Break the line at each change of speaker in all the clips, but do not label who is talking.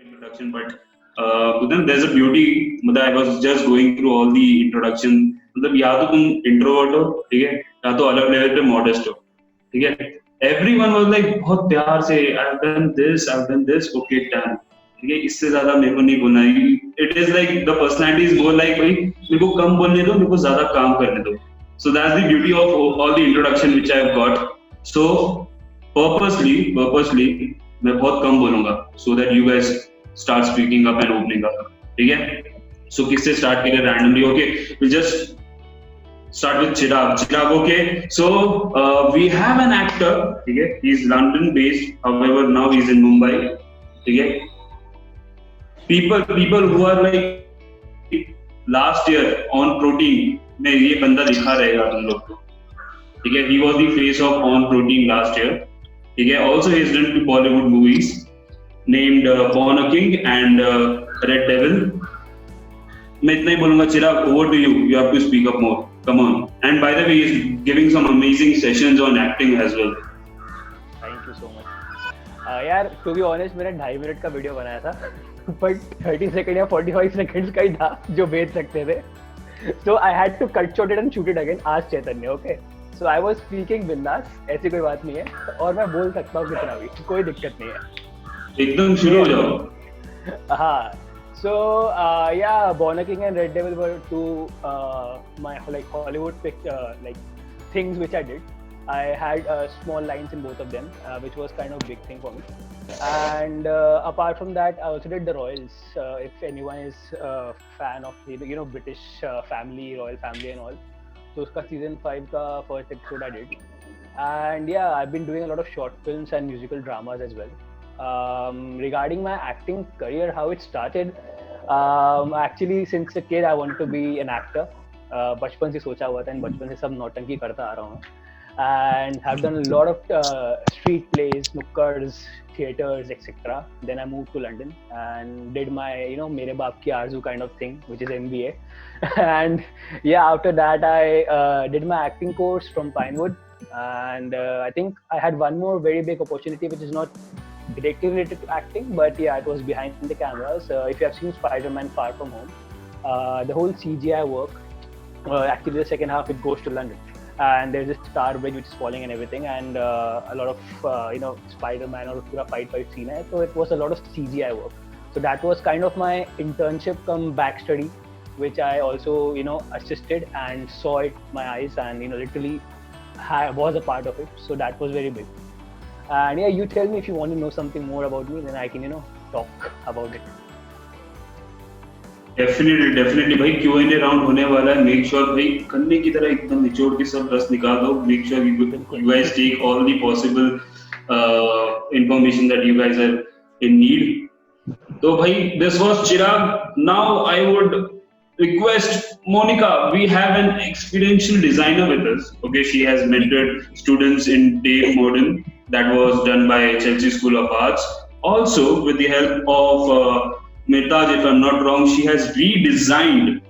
introduction, but then there's a beauty that I was just going through all the introduction. मतलब या तो तुम introvert हो, ठीक है, या तो अलग लेवल पे मॉडेस्ट हो, ठीक है. एवरीवन वाज लाइक बहुत प्यार से I have done this, okay done, ठीक है, इससे ज्यादा मेरे को नहीं बोलना है. It is like the personality is more like, भाई मेरे को कम बोलने दो, मेरे को ज्यादा काम करने दो. So that's the beauty of all the introduction which I have got. So purposely मैं बहुत कम बोलूंगा so that you guys start speaking up and opening up, ठीक है. सो किससे स्टार्ट करें randomly? Okay, we just start with Chirag. Chirag, okay. So we have an actor. Okay, he's London based. However, now he's in Mumbai. Okay. People who are like last year on protein में ये बंदा दिखा रहेगा तुम लोग को. ठीक है. He was the face of on protein last year. ठीक है. Also he's done two Bollywood movies named Born a King and Red Devil. मैं इतना ही बोलूंगा. चिराग, over to you. You have to speak up more. Come on. And by the way, he's giving some amazing sessions on acting as well.
Thank you so much. यार, to be honest, मैंने 2.5 minute का video बनाया था, but 30 second या 45 seconds का ही था जो भेज सकते थे. So I had to cut short it and shoot it again. आज चैतन्य, okay. So I was speaking बिंदास, ऐसी कोई बात नहीं है, और मैं बोल सकता हूँ कितना भी, कोई दिक्कत नहीं है.
एकदम शुरू हो जाओ.
हाँ. So yeah, Born a King and Red Devil were two my like Hollywood like things which I did. I had small lines in both of them, which was kind of big thing for me. And apart from that, I also did The Royals. If anyone is a fan of British family, royal family and all, so uska season 5 ka first episode I did. And yeah, I've been doing a lot of short films and musical dramas as well. Regarding my acting career, how it started, actually since a kid I wanted to be an actor. बचपन से सोचा हुआ था and बचपन से सब नौटंकी करता आ रहा हूँ. And have done a lot of street plays, nukkars, theaters, etc. Then I moved to London and did my मेरे बाप की आरज़ू kind of thing, which is MBA. And yeah, after that I did my acting course from Pinewood. And I think I had one more very big opportunity which is not directly related to acting, but yeah, it was behind the cameras. If you have seen Spider-Man Far From Home, the whole CGI work, actually the second half it goes to London, and there's this star bridge which is falling and everything, and a lot of Spider-Man or pura fight scene hai, so it was a lot of CGI work. So that was kind of my internship come back study, which I also assisted and saw it my eyes, and literally was a part of it. So that was very big. And yeah, you tell me if you want to know something more about me, then I can talk about it.
Definitely भाई, Q&A round होने वाला है. Make sure भाई कन्ने की तरह एकदम निचोड़ के सब रस निकाल दो. Make sure you guys take all the possible information that you guys are in need. तो भाई, this was Chirag. Now I would request Monica. We have an experiential designer with us. Okay, she has mentored students in Tate Modern. That was done by Chelsea School of Arts. Also, with the help of Mehtaj, if I'm not wrong, she has redesigned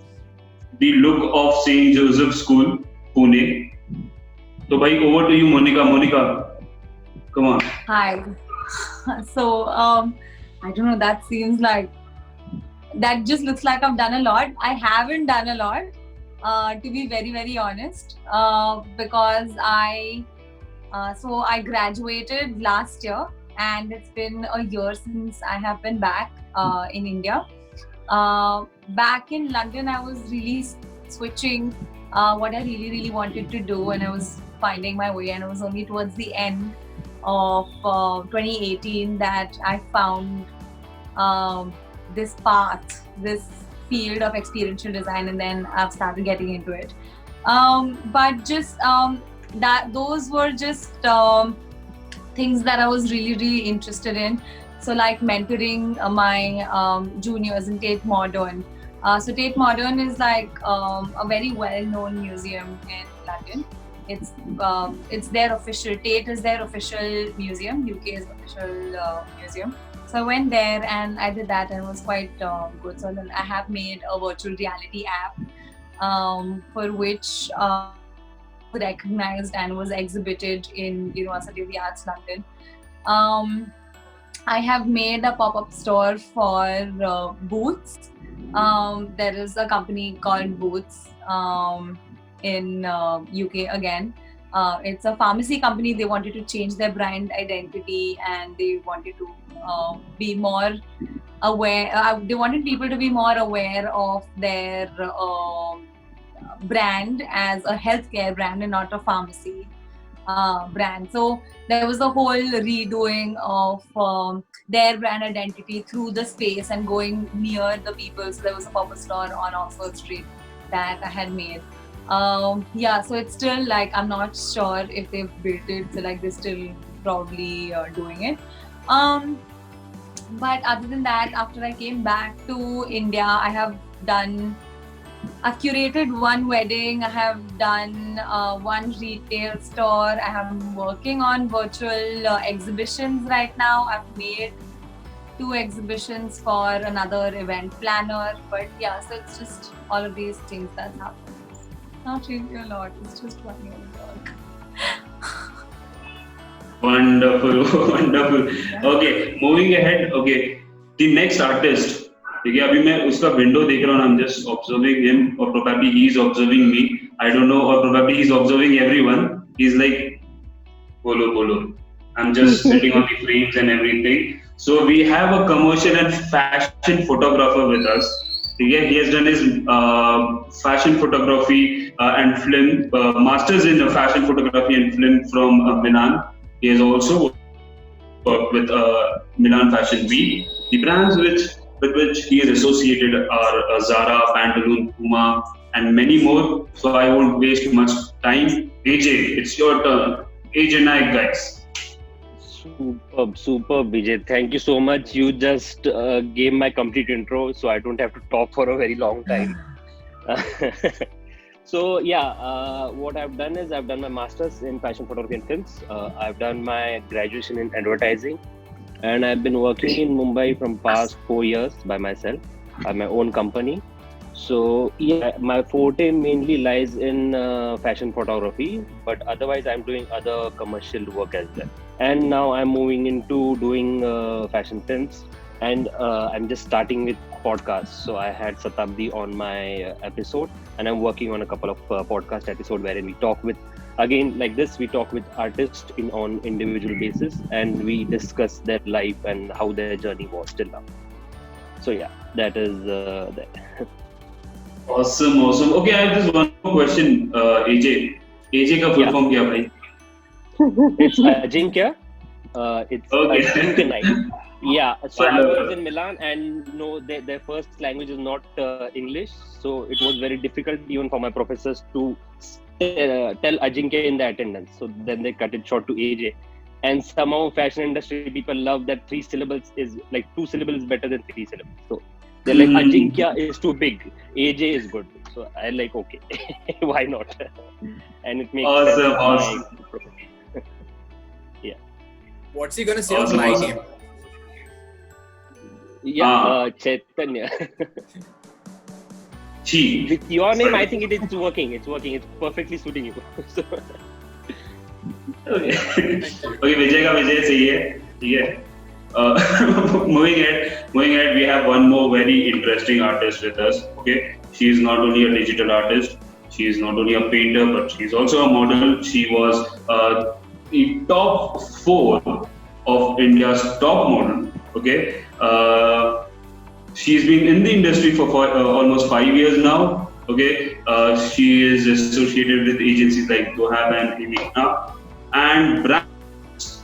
the look of St. Joseph School, Pune. So, bhai, over to you, Monica. Monica, come on.
Hi. So, I don't know, that seems like, that just looks like I've done a lot. I haven't done a lot, to be very, very honest, because I graduated last year, and it's been a year since I have been back in India. Back in London, I was really switching what I really, really wanted to do, and I was finding my way, and it was only towards the end of 2018 that I found this path, this field of experiential design, and then I've started getting into it. But just those were just things that I was really, really interested in. So like mentoring my juniors in Tate Modern. So Tate Modern is like a very well-known museum in London. It's their official, Tate is their official museum, UK's official museum. So I went there and I did that, and it was quite good. So then I have made a virtual reality app for which recognized and was exhibited in University of the Arts London. I have made a pop-up store for Boots. There is a company called Boots in UK again. It's a pharmacy company. They wanted to change their brand identity and they wanted to be more aware. They wanted people to be more aware of their brand as a healthcare brand and not a pharmacy brand. So there was a whole redoing of their brand identity through the space and going near the people. So there was a pop-up store on Oxford Street that I had made. Yeah, so it's still like, I'm not sure if they've built it, so like they're still probably doing it. But other than that, after I came back to India, I've curated one wedding, I have done one retail store, I'm working on virtual exhibitions right now. I've made 2 exhibitions for another event planner. But yeah, so it's just all of these things that happen. Not really a lot, it's just 1 year work.
Wonderful, wonderful. Okay, moving ahead. Okay, the next artist. ठीक है, अभी मैं उसका window देख रहा हूँ. I'm just observing him, or probably he is observing me. I don't know, or probably he's observing everyone. He's like, bolo, bolo. I'm just sitting on the frames and everything. So we have a commercial and fashion photographer with us. Okay, he has done his fashion photography and film masters in fashion photography and film from Milan. He has also worked with Milan Fashion Week. The brands with which he is associated are Zara, Pantaloon, Puma, and many more. So I won't waste much time. AJ, it's your turn. AJ Naik, guys.
Superb, Vijay. Thank you so much. You just gave my complete intro, so I don't have to talk for a very long time. So yeah, what I've done is I've done my master's in fashion photography and films. I've done my graduation in advertising, and I've been working in Mumbai from past 4 years by myself. I have my own company. So yeah, my forte mainly lies in fashion photography, but otherwise I'm doing other commercial work as well. And now I'm moving into doing fashion films, and I'm just starting with podcasts. So I had Satabdi on my episode, and I'm working on a couple of podcast episodes wherein we talk with, again like this, we talk with artists on individual basis, and we discuss their life and how their journey was till now. So yeah, that is that.
Awesome. Okay, I have just one more question, AJ. AJ का full form क्या भाई?
It's Ajinkya. It's
Okay.
Ajinkya Naik. Yeah. So I was in Milan, and no, their first language is not English, so it was very difficult even for my professors to tell Ajinkya in the attendance. So then they cut it short to AJ. And somehow fashion industry people love that 3 syllables is like 2 syllables better than 3 syllables. So they're like, Ajinkya is too big, AJ is good. So I like, okay, why not? And it makes sense.
Awesome.
Yeah.
What's he gonna say on my name?
Yeah, Chaitanya.
Chi.
With your name, I think it is working. It's working. It's perfectly suiting you. So,
Okay, Vijay का Vijay सही है, ठीक है. Moving ahead, we have one more very interesting artist with us. Okay, she is not only a digital artist, she is not only a painter, but she is also a model. She was the top 4 of India's top model. Okay, she's been in the industry for almost 5 years now. Okay, she is associated with agencies like Dohab and Himina and brands.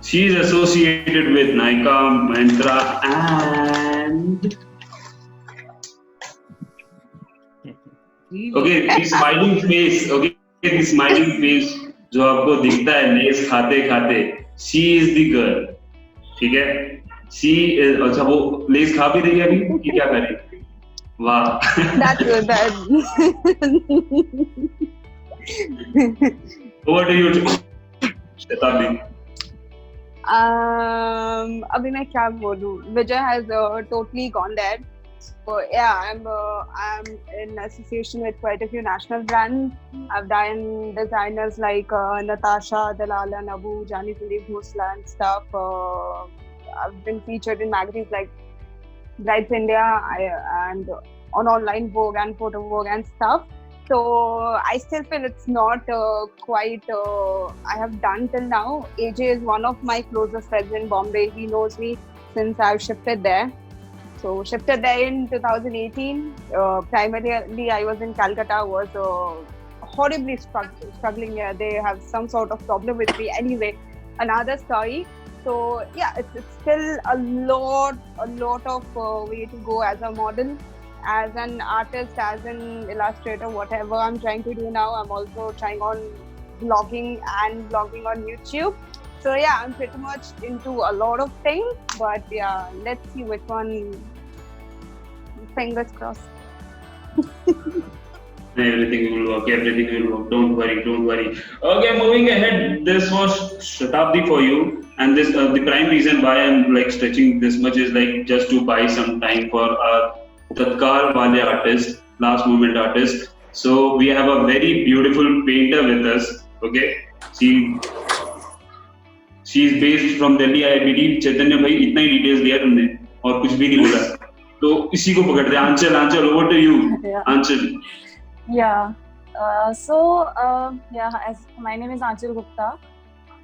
She is associated with Nykaa, Myntra, and okay, the smiling face. Okay, the smiling face जो आपको दिखता है less खाते खाते. She is the girl. ठीक है? She is, अच्छा वो लेस खा भी रही है अभी कि क्या करे? वाह.
That's good.
Over to you, Shatabdi.
अभी मैं क्या बोलूं? Vijay has totally gone there. So yeah, I'm in association with quite a few national brands. I've done designers like Natasha, Dalala, Nabu, Jani Philippe, Musla and stuff. I've been featured in magazines like Brides India and on online Vogue and Photo Vogue and stuff. So I still feel it's not quite I have done till now. AJ is one of my closest friends in Bombay. He knows me since I've shifted there. So shifted there in 2018. Primarily I was in Calcutta, was horribly struggling here. They have some sort of problem with me. Anyway, another story. So yeah, it's still a lot of way to go as a model, as an artist, as an illustrator, whatever I'm trying to do now. I'm also trying on blogging and blogging on YouTube. So yeah, I'm pretty much into a lot of things, but yeah, let's see which one. Fingers crossed.
Everything will work. Everything will work. Don't worry. Don't worry. Okay, moving ahead. This was Shatabdi for you, and this the prime reason why I'm like stretching this much is like just to buy some time for our Tatkal Wale artist, last moment artist. So we have a very beautiful painter with us. Okay, she is based from Delhi. I believe चैतन्य भाई इतना ही details दिया तुमने और कुछ भी नहीं बोला. तो इसी को पकड़ते हैं. आंचल, over to you.
Yeah.
Aanchal.
Yeah. As my name is Aanchal Gupta,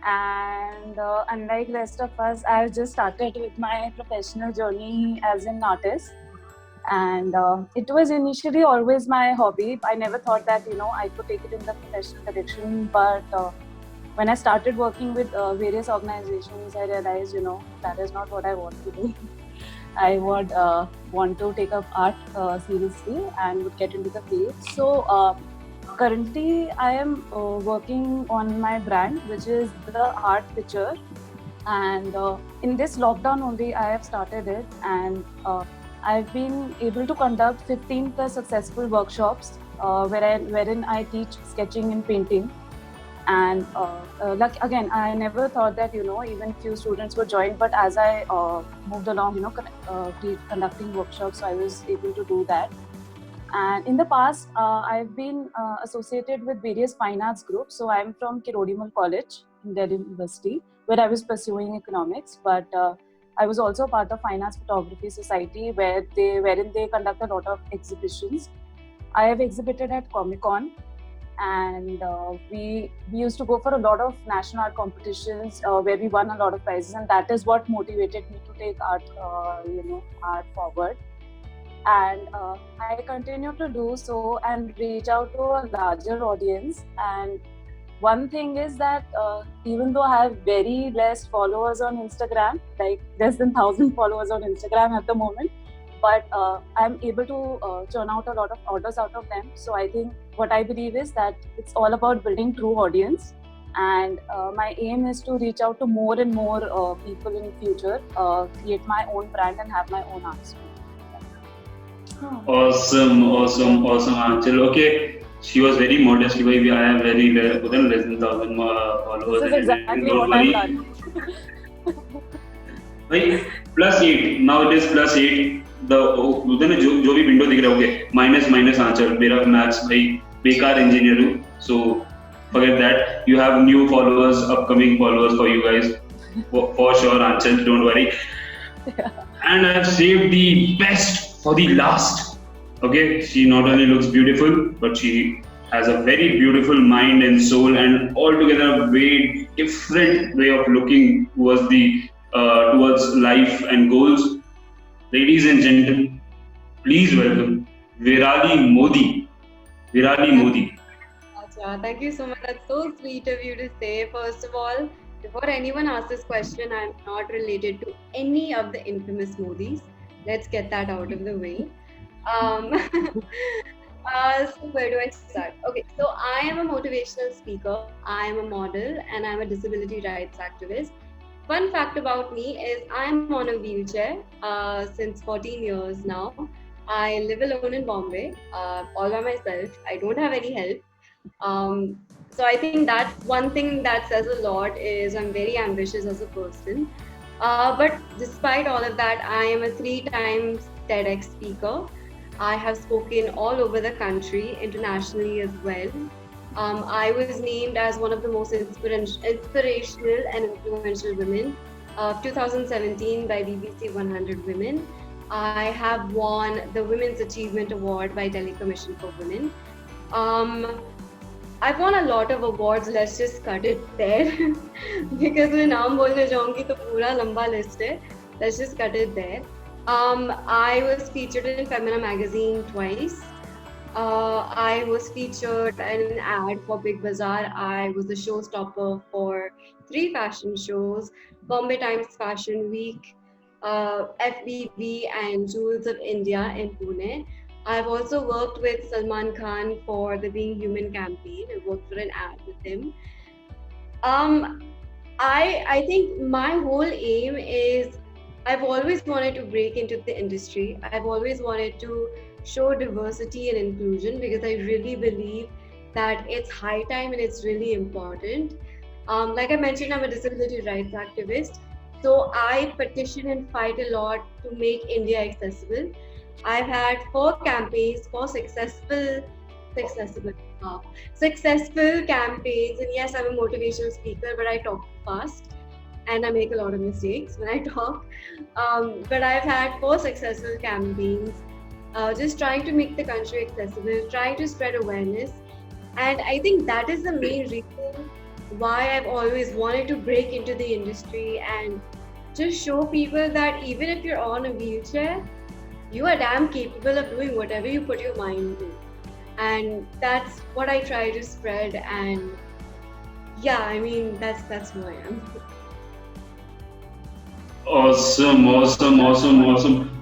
and unlike rest of us, I've just started with my professional journey as an artist. And it was initially always my hobby. I never thought that I could take it in the professional direction. But when I started working with various organizations, I realized that is not what I want to do. I would want to take up art seriously and would get into the field. So currently I am working on my brand, which is the Art Picture. And in this lockdown only I have started it, and I've been able to conduct 15 plus successful workshops wherein I teach sketching and painting. And again, I never thought that even few students would join, but as I moved along, conducting workshops, I was able to do that. And in the past, I've been associated with various fine arts groups. So I'm from Kirodimal College in Delhi University, where I was pursuing economics, but I was also part of Fine Arts Photography Society, wherein they conduct a lot of exhibitions. I have exhibited at Comic-Con, and we used to go for a lot of national art competitions where we won a lot of prizes, and that is what motivated me to take art forward. And I continue to do so and reach out to a larger audience. And one thing is that even though I have very less followers on Instagram, like less than 1,000 followers on Instagram at the moment, but I'm able to churn out a lot of orders out of them. So I think what I believe is that it's all about building true audience. And my aim is to reach out to more and more people in the future, create my own brand and have my own art studio.
Awesome, Aanchal. Okay. She was very modest. I have very less than 1,000 followers.
This is exactly what I've done.
+8. Now it is +8. जो भी window दिख रहा है minus आंचल. मेरा maths भाई बेकार engineer हूँ. So forget that. You have new followers, upcoming followers for you guys. For sure, Aanchal. Don't worry.
Yeah.
And I've saved the best for the last. Okay, she not only looks beautiful, but she has a very beautiful mind and soul, and altogether a very different way of looking towards life and goals. Ladies and gentlemen, please welcome Virali Modi. Virali Modi.
Acha, thank you so much. That's so sweet of you to say. First of all, before anyone asks this question, I'm not related to any of the infamous Modis. Let's get that out of the way. So where do I start? Okay, so I am a motivational speaker, I am a model, and I'm a disability rights activist. Fun fact about me is I'm on a wheelchair since 14 years now. I live alone in Bombay, all by myself. I don't have any help. So I think that's one thing that says a lot is I'm very ambitious as a person. But despite all of that, I am a 3-time TEDx speaker. I have spoken all over the country, internationally as well. I was named as one of the most inspirational and influential women of 2017 by BBC 100 Women. I have won the Women's Achievement Award by Delhi Commission for Women. I've won a lot of awards. Let's just cut it there because मैं नाम बोलने जाऊँगी तो पूरा लंबा list है. Let's just cut it there. I was featured in Femina magazine twice. I was featured in an ad for Big Bazaar. I was the showstopper for 3 fashion shows: Bombay Times Fashion Week, FBB, and Jewels of India in Pune. I've also worked with Salman Khan for the Being Human campaign. I worked for an ad with him. I think my whole aim is I've always wanted to break into the industry. I've always wanted to show diversity and inclusion because I really believe that it's high time and it's really important. Like I mentioned, I'm a disability rights activist. So I petition and fight a lot to make India accessible. I've had 4 campaigns, 4 successful campaigns. And yes, I'm a motivational speaker, but I talk fast and I make a lot of mistakes when I talk. But I've had 4 successful campaigns, just trying to make the country accessible, trying to spread awareness. And I think that is the main reason why I've always wanted to break into the industry and just show people that even if you're on a wheelchair, you are damn capable of doing whatever you put your mind to. And that's what I try to spread. And yeah, I mean, that's who I am.
Awesome.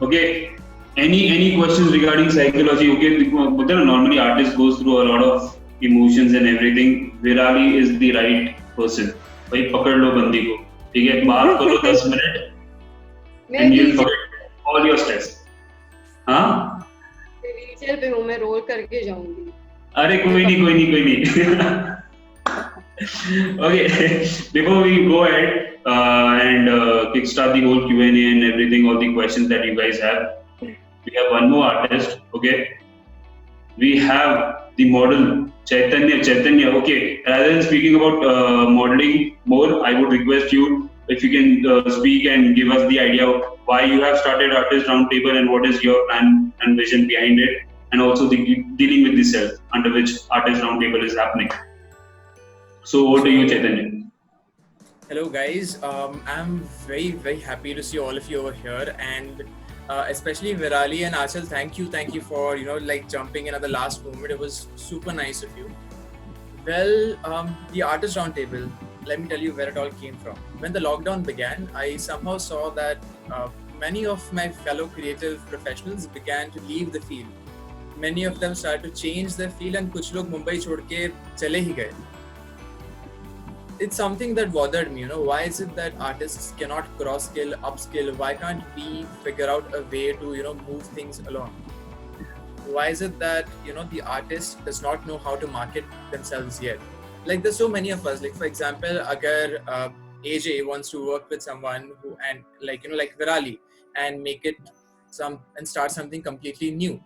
Okay. Any questions regarding psychology? Okay, but normally artist goes through a lot of emotions and everything. Virali is the right person. भाई पकड़ लो बंदी को, ठीक है? बात करो 10 minute, and you'll forget all your stress. हाँ?
Wheelchair पे हूँ, मैं रोल करके जाऊंगी.
अरे कोई नहीं. Okay, before we go ahead and kickstart the whole Q&A and everything, all the questions that you guys have, we have one more artist. Okay, we have the model Chaitanya. Okay, rather than speaking about modeling more, I would request you if you can speak and give us the idea of why you have started Artist Roundtable and what is your plan and vision behind it, and also the dealing with the self under which Artist Roundtable is happening. So over to you, Chaitanya.
Hello guys, I'm very happy to see all of you over here, and especially Virali and Achal, thank you for jumping in at the last moment. It was super nice of you. Well, the Artist Roundtable, let me tell you where it all came from. When the lockdown began, I somehow saw that many of my fellow creative professionals began to leave the field. Many of them started to change their field, and kuch log Mumbai chhod ke chale hi gaye. It's something that bothered me, why is it that artists cannot cross-skill, upskill? Why can't we figure out a way to, move things along? Why is it that, the artist does not know how to market themselves yet? Like there's so many of us, like for example, agar AJ wants to work with someone who, and like Virali, and make it and start something completely new.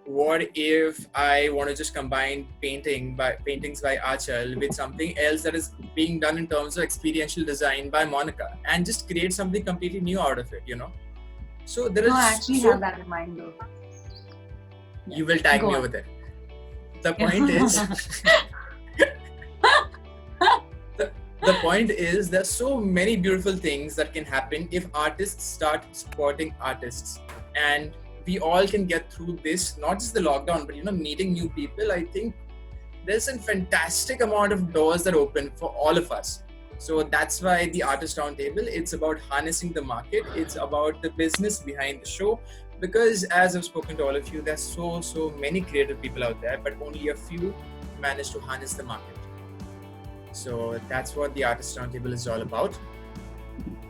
What if I want to just combine paintings by Achal with something else that is being done in terms of experiential design by Monica, and just create something completely new out of it, So there is.
I actually have that in mind though.
You will tag me over there. The point is, the point is, there's so many beautiful things that can happen if artists start supporting artists, and we all can get through this, not just the lockdown, but meeting new people. I think there's a fantastic amount of doors that open for all of us. So that's why the Artist Roundtable, it's about harnessing the market. It's about the business behind the show, because as I've spoken to all of you, there's so many creative people out there, but only a few manage to harness the market. So that's what the Artist Roundtable is all about.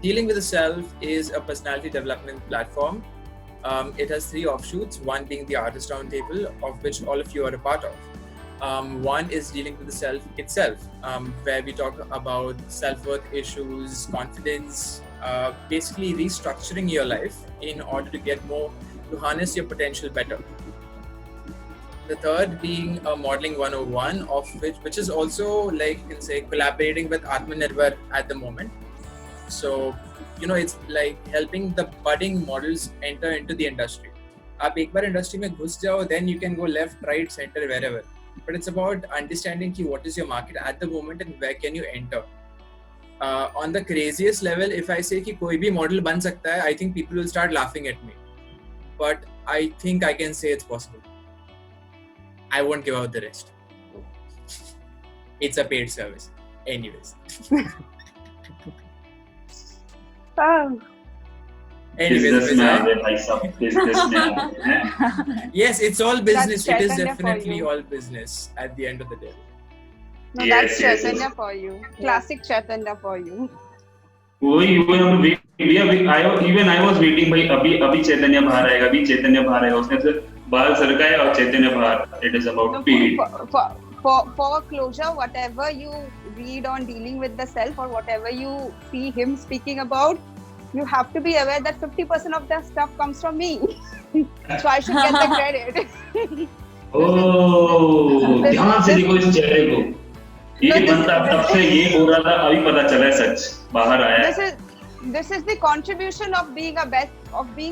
Dealing with the Self is a personality development platform. It has 3 offshoots, one being the Artist Roundtable, of which all of you are a part of. One is dealing with the self itself, where we talk about self-worth issues, confidence, basically restructuring your life in order to get more, to harness your potential better. The third being a Modeling 101, of which is also, like you can say, collaborating with Atmanirbhar at the moment. So it's like helping the budding models enter into the industry. आप एक बार industry में घुस जाओ, then you can go left, right, center, wherever. But it's about understanding ki what is your market at the moment and where can you enter. On the craziest level, if I say कि कोई भी model बन सकता है, I think people will start laughing at me. But I think I can say it's possible. I won't give out the rest. It's a paid service. Anyways. Yes, it's all business. It is definitely all business at the end of the day.
No, that's Chaitanya for you. Classic Chaitanya for you.
Even I was waiting भाई अभी चैतन्य बाहर आएगा, अभी चैतन्य बाहर आएगा, उसने तो बाल सरकाए और चैतन्य बाहर. It is about paid.
For closure, whatever you read on dealing with the self or whatever you see him speaking about, you have to be aware that 50% of the stuff comes from me. So I should get the credit.
Oh, ध्यान से देखो इस चेहरे को. ये बंदा तब से ये बोल रहा था, अभी पता चला सच बाहर आया.
This is the contribution of being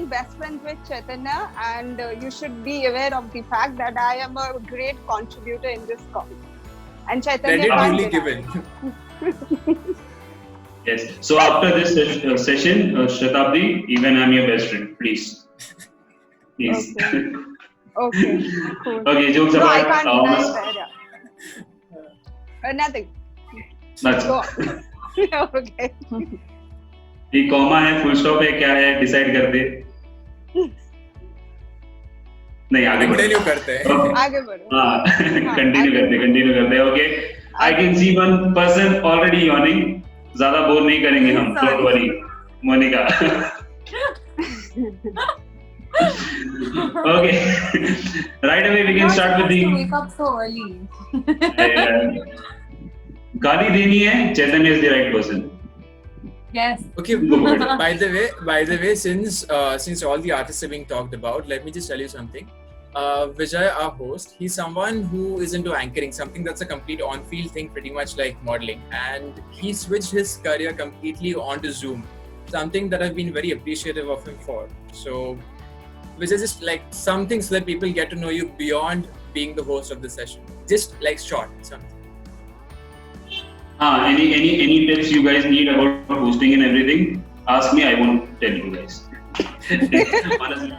best friends with Chaitanya, and you should be aware of the fact that I am a great contributor in this call. And Chaitanya can't
duly given.
Yes. So after this session, Shatabdi, even I'm your best friend. Please.
Okay. Cool.
Okay. Jokes
No, I
about.
can't deny that. Nothing.
That's
Go on. Okay.
ये comma है, full stop है, क्या है, decide कर दे. नहीं, आगे
continue करते हैं.
आगे बढ़ो.
हाँ, कंटिन्यू करते. Okay. I can see one person already yawning. ज़्यादा बोर नहीं करेंगे हम. Don't worry, Monika. Okay. Right away we can start with the.
Wake up so early.
गाली देनी है. Chaitanya is the right person.
Yes.
Okay. By the way, since all the artists are being talked about, let me just tell you something. Vijay, our host, he's someone who is into anchoring, something that's a complete on-field thing, pretty much like modeling, and he switched his career completely onto Zoom, something that I've been very appreciative of him for. So, Vijay, just like something so that people get to know you beyond being the host of the session, just like short something.
Any tips you guys need about hosting and everything? Ask me. I won't tell you guys. Honestly.